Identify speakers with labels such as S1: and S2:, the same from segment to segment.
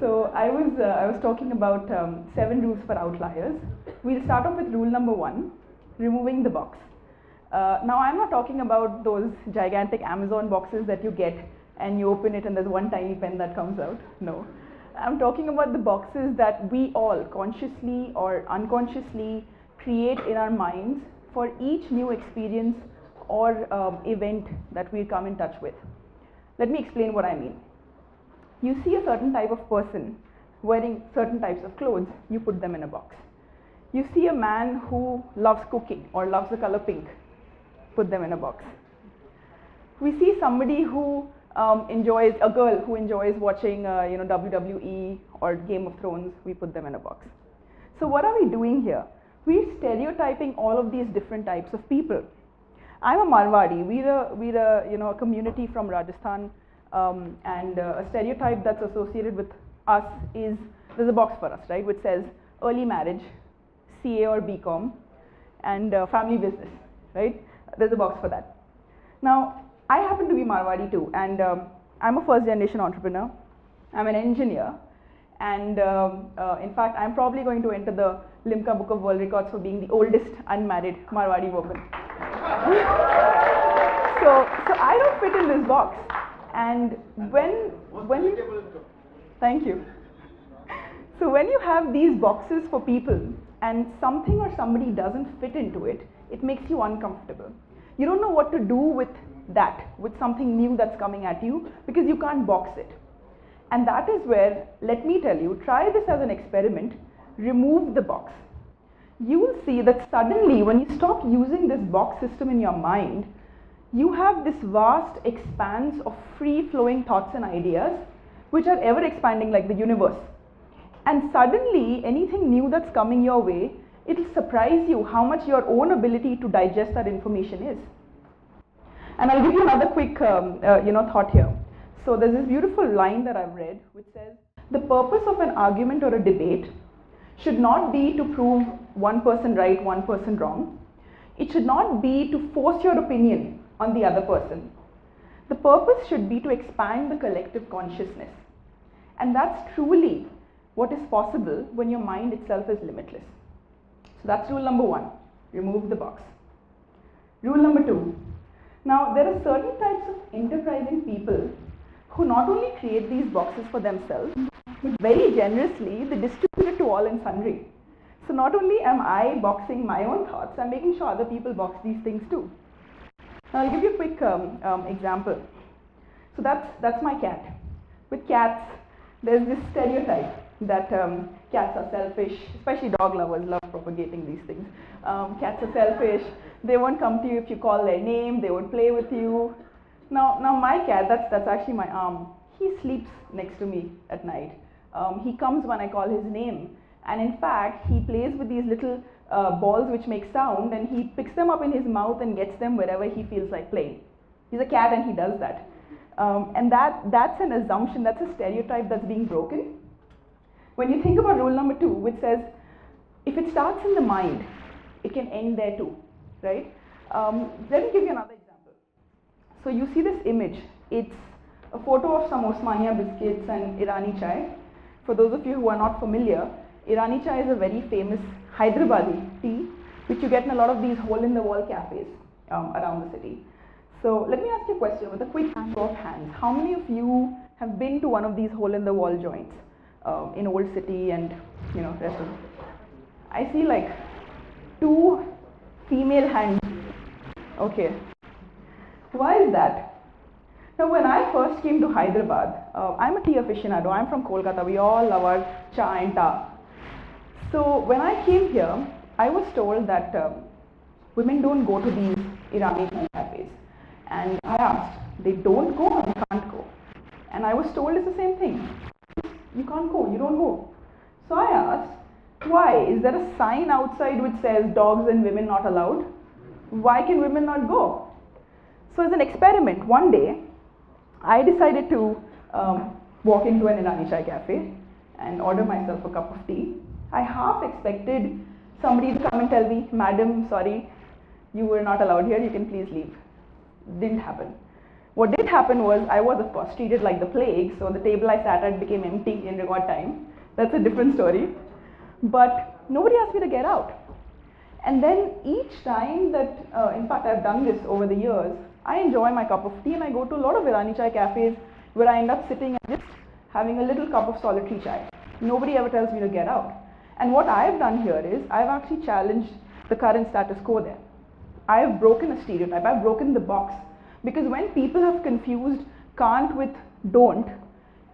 S1: So I was talking about 7 rules for outliers. We'll start off with rule number 1, removing the box. Now I'm not talking about those gigantic Amazon boxes that you get and you open it and there's one tiny pen that comes out. No. I'm talking about the boxes that we all consciously or unconsciously create in our minds for each new experience or event that we come in touch with. Let me explain what I mean. You see a certain type of person wearing certain types of clothes, you put them in a box. You see a man who loves cooking or loves the color pink, put them in a box. We see somebody who enjoys, a girl who enjoys watching WWE or Game of Thrones, we put them in a box. So what are we doing here? We're stereotyping all of these different types of people. I'm a Marwadi. We're a community from Rajasthan, and a stereotype that's associated with us is, there's a box for us, right, which says early marriage, CA or BCom, and family business, right? There's a box for that. Now, I happen to be Marwadi too, and I'm a first generation entrepreneur. I'm an engineer, and in fact, I'm probably going to enter the Limca Book of World Records for being the oldest unmarried Marwadi woman. So I don't fit in this box. And when thank you. So when you have these boxes for people and something or somebody doesn't fit into it, it makes you uncomfortable. You don't know what to do with that, with something new that's coming at you, because you can't box it. And that is where, let me tell you, try this as an experiment, remove the box. You will see that suddenly when you stop using this box system in your mind, you have this vast expanse of free-flowing thoughts and ideas which are ever expanding like the universe. And suddenly anything new that's coming your way, it'll surprise you how much your own ability to digest that information is. And I'll give you another quick thought here. So there's this beautiful line that I've read which says, the purpose of an argument or a debate should not be to prove one person right, one person wrong. It should not be to force your opinion on the other person. The purpose should be to expand the collective consciousness. And that's truly what is possible when your mind itself is limitless. So that's rule number 1, remove the box. Rule number 2, now there are certain types of enterprising people who not only create these boxes for themselves, but very generously they distribute it to all and sundry. So not only am I boxing my own thoughts, I'm making sure other people box these things too. Now I'll give you a quick example. So that's my cat. With cats, there's this stereotype that cats are selfish, especially dog lovers love propagating these things. Cats are selfish, they won't come to you if you call their name, they won't play with you. Now my cat, that's actually my arm, he sleeps next to me at night. He comes when I call his name, and in fact he plays with these little balls which make sound, and he picks them up in his mouth and gets them wherever he feels like playing. He's a cat and he does that. And that's an assumption, that's a stereotype that's being broken. When you think about rule number 2, which says, if it starts in the mind, it can end there too, right? Let me give you another example. So you see this image, it's a photo of some Osmania biscuits and Irani chai. For those of you who are not familiar, Irani chai is a very famous Hyderabadi tea, which you get in a lot of these hole-in-the-wall cafes around the city. So let me ask you a question with a quick show of hands. How many of you have been to one of these hole-in-the-wall joints in Old City and rest of them? I see like 2 female hands. Okay. Why is that? Now when I first came to Hyderabad, I'm a tea aficionado. I'm from Kolkata. We all love our cha and ta. So when I came here, I was told that women don't go to these Irani cafes. And I asked, they don't go or you can't go? And I was told it's the same thing. You can't go, you don't go. So I asked, why? Is there a sign outside which says dogs and women not allowed? Why can women not go? So as an experiment, one day, I decided to walk into an Irani chai cafe and order myself a cup of tea. I half expected somebody to come and tell me, madam, sorry, you were not allowed here, you can please leave. Didn't happen. What did happen was I was, of course, treated like the plague, so the table I sat at became empty in record time. That's a different story. But nobody asked me to get out. And then each time that, in fact, I've done this over the years, I enjoy my cup of tea and I go to a lot of Irani chai cafes where I end up sitting and just having a little cup of solitary chai. Nobody ever tells me to get out. And what I've done here is I've actually challenged the current status quo there. I have broken a stereotype, I've broken the box. Because when people have confused can't with don't,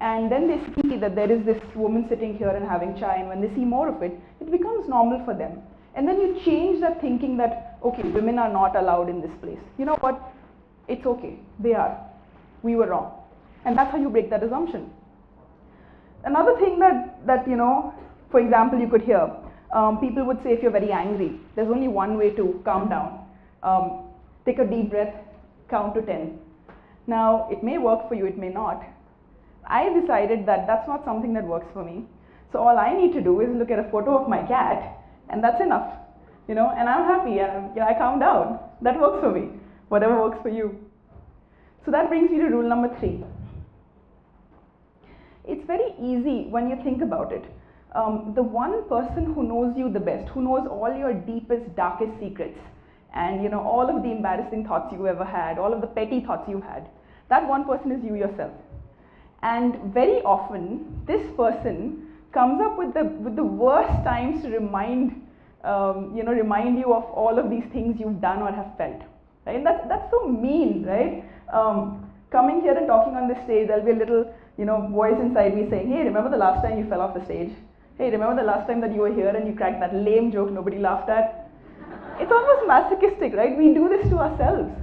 S1: and then they see that there is this woman sitting here and having chai, and when they see more of it, it becomes normal for them. And then you change that thinking that, okay, women are not allowed in this place. You know what? It's okay, they are. We were wrong. And that's how you break that assumption. Another thing that you know, for example, you could hear, people would say if you're very angry, there's only one way to calm down. Take a deep breath, count to 10. Now, it may work for you, it may not. I decided that that's not something that works for me. So all I need to do is look at a photo of my cat, and that's enough. You know, and I'm happy, I calm down. That works for me. Whatever works for you. So that brings me to rule number 3. It's very easy when you think about it. The one person who knows you the best, who knows all your deepest, darkest secrets, and you know, all of the embarrassing thoughts you ever had, all of the petty thoughts you had, that one person is you yourself. And very often, this person comes up with the worst times to remind you of all of these things you've done or have felt. Right? And that's so mean, right? Coming here and talking on the stage, there'll be a little, voice inside me saying, hey, remember the last time you fell off the stage? Hey, remember the last time that you were here and you cracked that lame joke nobody laughed at? It's almost masochistic, right? We do this to ourselves.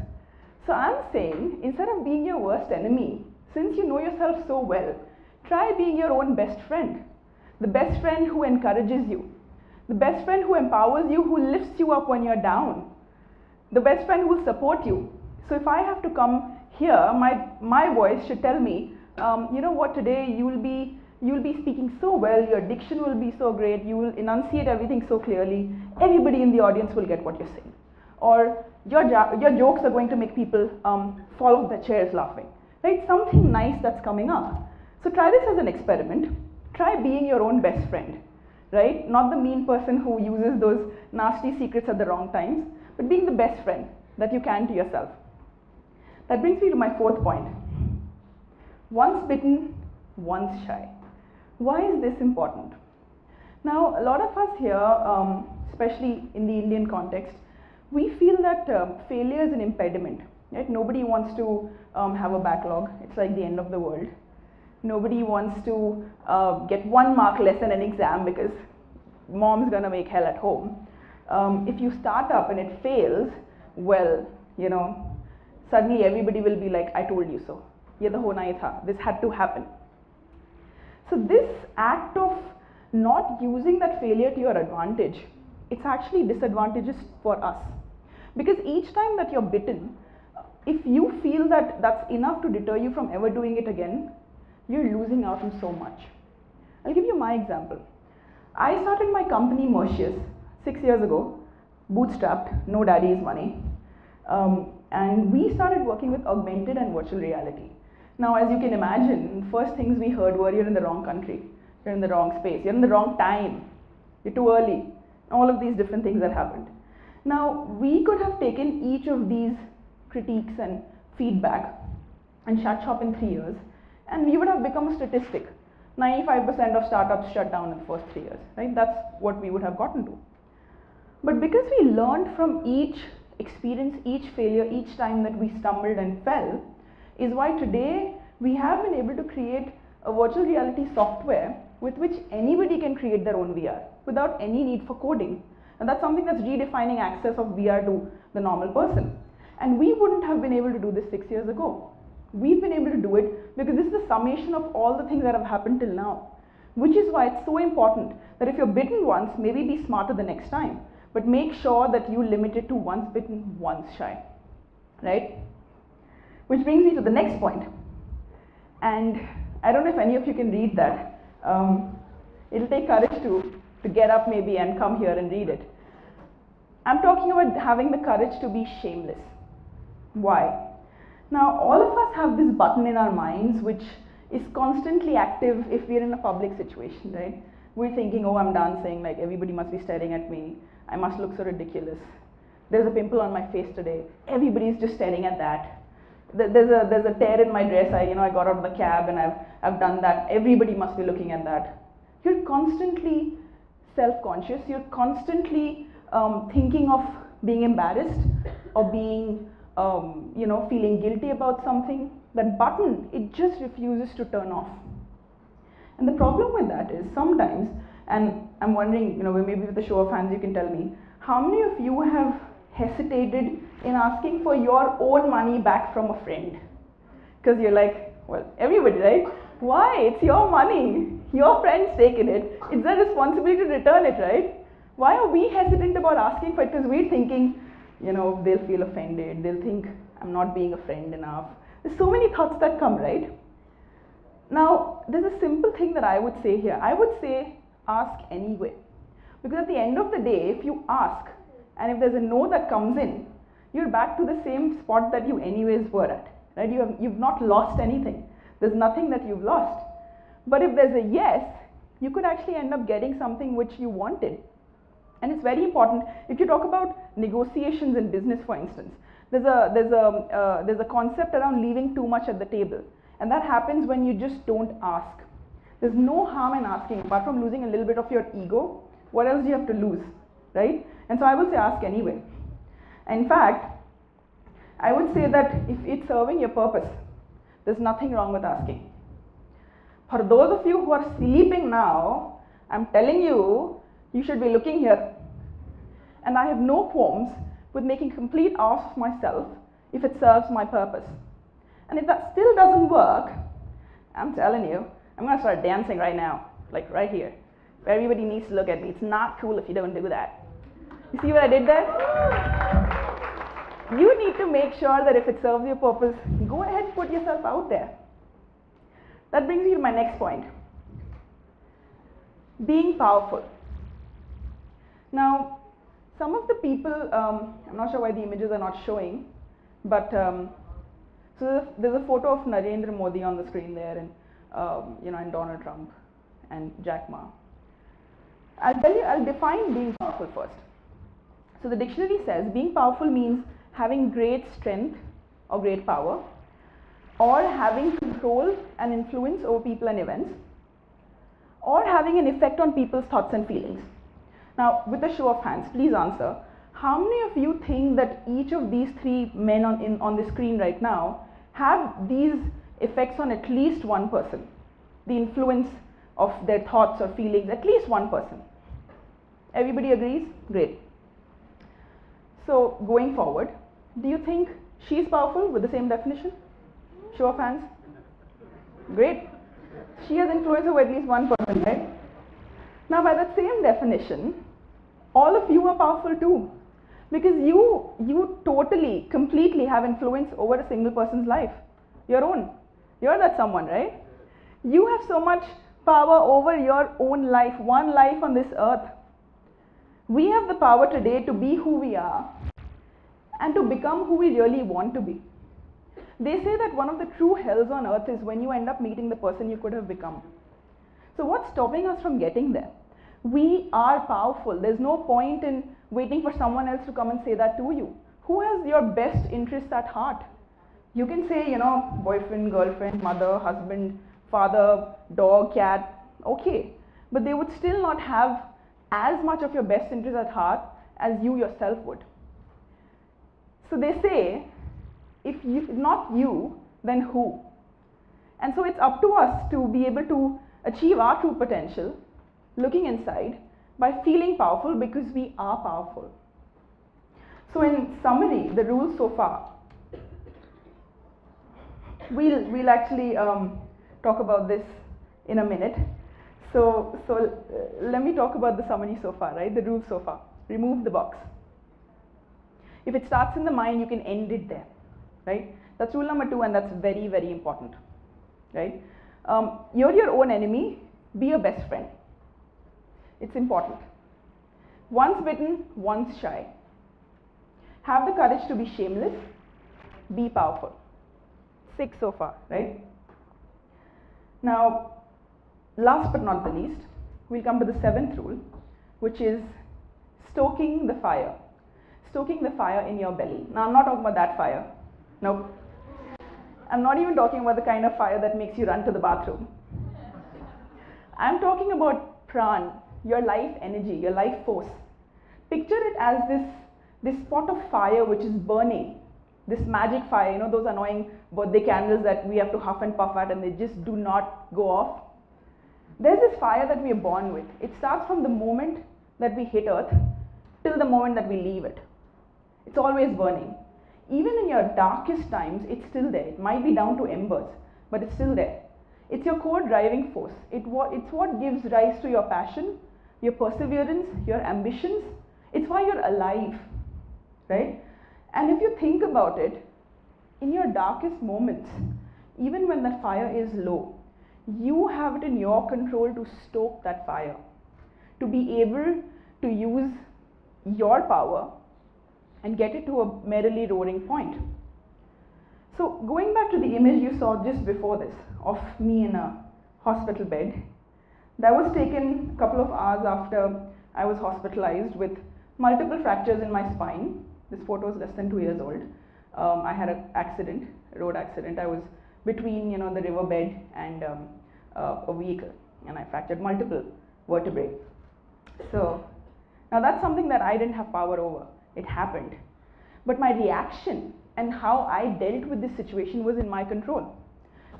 S1: So I'm saying, instead of being your worst enemy, since you know yourself so well, try being your own best friend. The best friend who encourages you. The best friend who empowers you, who lifts you up when you're down. The best friend who will support you. So if I have to come here, my voice should tell me, you know what, today you will be speaking so well, your diction will be so great, you will enunciate everything so clearly, everybody in the audience will get what you're saying. Or your jokes are going to make people fall off their chairs laughing. Right? Something nice that's coming up. So try this as an experiment. Try being your own best friend. Right? Not the mean person who uses those nasty secrets at the wrong times, but being the best friend that you can to yourself. That brings me to my 4th point. Once bitten, once shy. Why is this important? Now, a lot of us here, especially in the Indian context, we feel that failure is an impediment. Right? Nobody wants to have a backlog. It's like the end of the world. Nobody wants to get 1 mark less in an exam because mom's gonna make hell at home. If you start up and it fails, well, suddenly everybody will be like, I told you so. Ye to hona hi tha. This had to happen. So this act of not using that failure to your advantage, it's actually disadvantageous for us. Because each time that you're bitten, if you feel that that's enough to deter you from ever doing it again, you're losing out on so much. I'll give you my example. I started my company Mercius 6 years ago, bootstrapped, no daddy's money. And we started working with augmented and virtual reality. Now, as you can imagine, first things we heard were, you're in the wrong country, you're in the wrong space, you're in the wrong time, you're too early, all of these different things that happened. Now, we could have taken each of these critiques and feedback and shut shop in 3 years, and we would have become a statistic. 95% of startups shut down in the first 3 years, right? That's what we would have gotten to. But because we learned from each experience, each failure, each time that we stumbled and fell, is why today we have been able to create a virtual reality software with which anybody can create their own VR without any need for coding. And that's something that's redefining access of VR to the normal person. And we wouldn't have been able to do this 6 years ago. We've been able to do it because this is the summation of all the things that have happened till now. Which is why it's so important that if you're bitten once, maybe be smarter the next time. But make sure that you limit it to once bitten, once shy. Right? Which brings me to the next point. And I don't know if any of you can read that. It'll take courage to get up maybe and come here and read it. I'm talking about having the courage to be shameless. Why? Now, all of us have this button in our minds which is constantly active if we're in a public situation, right? We're thinking, oh, I'm dancing, like everybody must be staring at me. I must look so ridiculous. There's a pimple on my face today. Everybody's just staring at that. There's a tear in my dress. I got out of the cab and I've done that. Everybody must be looking at that. You're constantly self-conscious. You're constantly thinking of being embarrassed or being, feeling guilty about something. That button, it just refuses to turn off. And the problem with that is sometimes, and I'm wondering, maybe with a show of hands you can tell me, how many of you have hesitated in asking for your own money back from a friend? Because you're like, well, everybody, right? Why? It's your money. Your friend's taken it. It's their responsibility to return it, right? Why are we hesitant about asking for it? Because we're thinking, they'll feel offended. They'll think I'm not being a friend enough. There's so many thoughts that come, right? Now, there's a simple thing that I would say here. I would say ask anyway. Because at the end of the day, if you ask, and if there's a no that comes in, you're back to the same spot that you anyways were at, right? You've not lost anything. There's nothing that you've lost. But if there's a yes, you could actually end up getting something which you wanted. And it's very important. If you talk about negotiations in business, for instance, there's a concept around leaving too much at the table. And that happens when you just don't ask. There's no harm in asking, apart from losing a little bit of your ego. What else do you have to lose, right? And so I would say ask anyway. In fact, I would say that if it's serving your purpose, there's nothing wrong with asking. For those of you who are sleeping now, I'm telling you, you should be looking here. And I have no qualms with making complete ass of myself if it serves my purpose. And if that still doesn't work, I'm telling you, I'm going to start dancing right now, like right here. Everybody needs to look at me. It's not cool if you don't do that. You see what I did there? You need to make sure that if it serves your purpose, go ahead and put yourself out there. That brings me to my next point. Being powerful. Now, some of the people, I'm not sure why the images are not showing, but so there's a photo of Narendra Modi on the screen there, and and Donald Trump and Jack Ma. I'll define being powerful first. So the dictionary says being powerful means having great strength or great power, or having control and influence over people and events, or having an effect on people's thoughts and feelings. Now, with a show of hands, please answer. How many of you think that each of these three men on the screen right now have these effects on at least one person? The influence of their thoughts or feelings, at least one person. Everybody agrees? Great. So, going forward, do you think she's powerful with the same definition? Show of hands. Great. She has influence over at least one person, right? Now, by that same definition, all of you are powerful too. Because you totally, completely have influence over a single person's life. Your own. You're that someone, right? You have so much power over your own life, one life on this earth. We have the power today to be who we are and to become who we really want to be. They say that one of the true hells on earth is when you end up meeting the person you could have become. So what's stopping us from getting there? We are powerful. There's no point in waiting for someone else to come and say that to you. Who has your best interests at heart? You can say, boyfriend, girlfriend, mother, husband, father, dog, cat, okay. But they would still not have as much of your best interest at heart as you yourself would. So they say, if not you, then who? And so it's up to us to be able to achieve our true potential, looking inside, by feeling powerful because we are powerful. So in summary, the rules so far, we'll actually talk about this in a minute. So let me talk about the summary so far, right? The rules so far. Remove the box. If it starts in the mind, you can end it there, right? That's rule number 2, and that's very, very important, right? You're your own enemy. Be your best friend. It's important. Once bitten, once shy. Have the courage to be shameless. Be powerful. 6 so far, right? Now, last but not the least, we'll come to the 7th rule, which is stoking the fire. Stoking the fire in your belly. Now, I'm not talking about that fire. Nope. I'm not even talking about the kind of fire that makes you run to the bathroom. I'm talking about pran, your life energy, your life force. Picture it as this pot of fire which is burning, this magic fire, you know, those annoying birthday candles that we have to huff and puff at and they just do not go off. There's this fire that we are born with. It starts from the moment that we hit earth till the moment that we leave it. It's always burning. Even in your darkest times, it's still there. It might be down to embers, but it's still there. It's your core driving force. It's what gives rise to your passion, your perseverance, your ambitions. It's why you're alive, right? And if you think about it, in your darkest moments, even when that fire is low, you have it in your control to stoke that fire, to be able to use your power and get it to a merrily roaring point. So going back to the image you saw just before this of me in a hospital bed, that was taken a couple of hours after I was hospitalized with multiple fractures in my spine. This photo is less than 2 years old. I had an accident, a road accident. I was between, you know, the riverbed and a vehicle, and I fractured multiple vertebrae. So now that's something that I didn't have power over. It happened. But my reaction and how I dealt with this situation was in my control.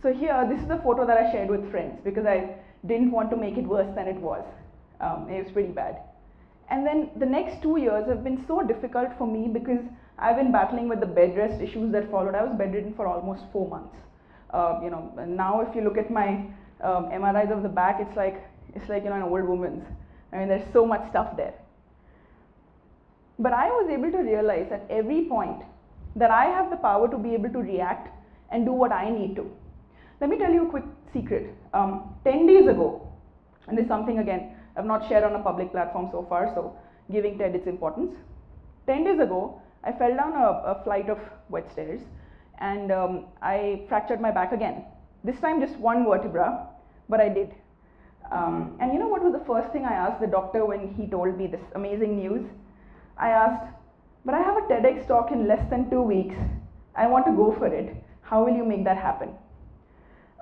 S1: So here, this is a photo that I shared with friends because I didn't want to make it worse than it was. It was pretty bad. And then the next 2 years have been so difficult for me because I've been battling with the bed rest issues that followed. I was bedridden for almost 4 months. You know, now if you look at my MRIs of the back, it's like you know, an old woman's. I mean, there's so much stuff there. But I was able to realize at every point that I have the power to be able to react and do what I need to. Let me tell you a quick secret. 10 days ago, and this is something again I've not shared on a public platform so far, so giving TED its importance. 10 days ago, I fell down a flight of wet stairs and I fractured my back again. This time just one vertebra, but I did. And you know what was the first thing I asked the doctor when he told me this amazing news? I asked, but I have a TEDx talk in less than 2 weeks. I want to go for it. How will you make that happen?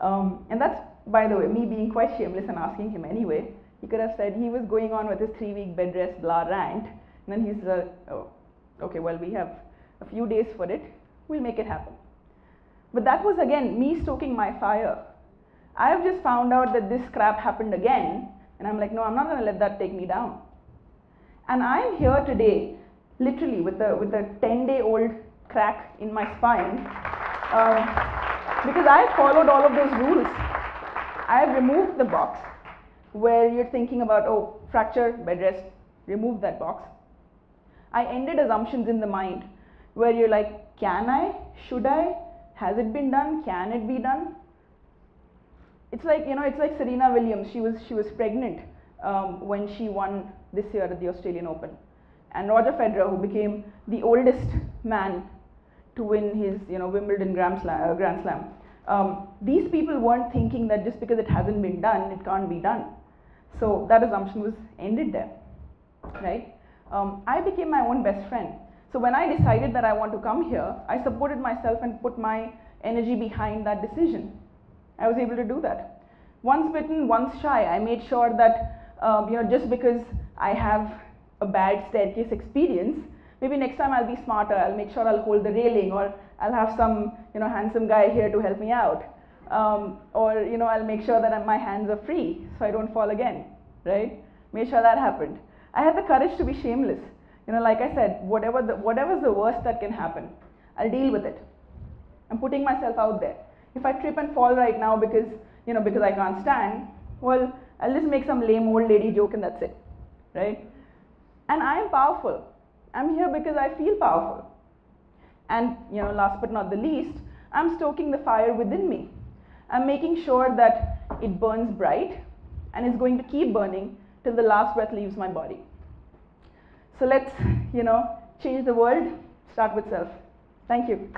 S1: And that's, by the way, me being quite shameless and asking him anyway. He could have said he was going on with his 3-week bed rest blah rant. And then he's, oh, okay, well, we have a few days for it. We'll make it happen. But that was again me stoking my fire. I have just found out that this crap happened again. And I'm like, no, I'm not going to let that take me down. And I'm here today, literally with a 10-day-old crack in my spine, because I followed all of those rules. I have removed the box where you're thinking about, oh, fracture, bed rest, remove that box. I ended assumptions in the mind where you're like, can I, should I, has it been done, can it be done? It's like, you know, it's like Serena Williams. She was pregnant when she won this year at the Australian Open, and Roger Federer, who became the oldest man to win his, you know, Wimbledon Grand Slam. These people weren't thinking that just because it hasn't been done, it can't be done. So that assumption was ended there, right? I became my own best friend. So when I decided that I want to come here, I supported myself and put my energy behind that decision. I was able to do that. Once bitten, once shy. I made sure that you know, just because I have a bad staircase experience, maybe next time I'll be smarter. I'll make sure I'll hold the railing, or I'll have some, you know, handsome guy here to help me out, or, you know, I'll make sure that my hands are free so I don't fall again, right? Made sure that happened. I had the courage to be shameless. You know, like I said, whatever's the worst that can happen, I'll deal with it. I'm putting myself out there. If I trip and fall right now because, you know, because I can't stand, well, I'll just make some lame old lady joke and that's it, right? And I am powerful. I'm here because I feel powerful. And, you know, last but not the least, I'm stoking the fire within me. I'm making sure that it burns bright and is going to keep burning till the last breath leaves my body. So let's, you know, change the world, start with self. Thank you.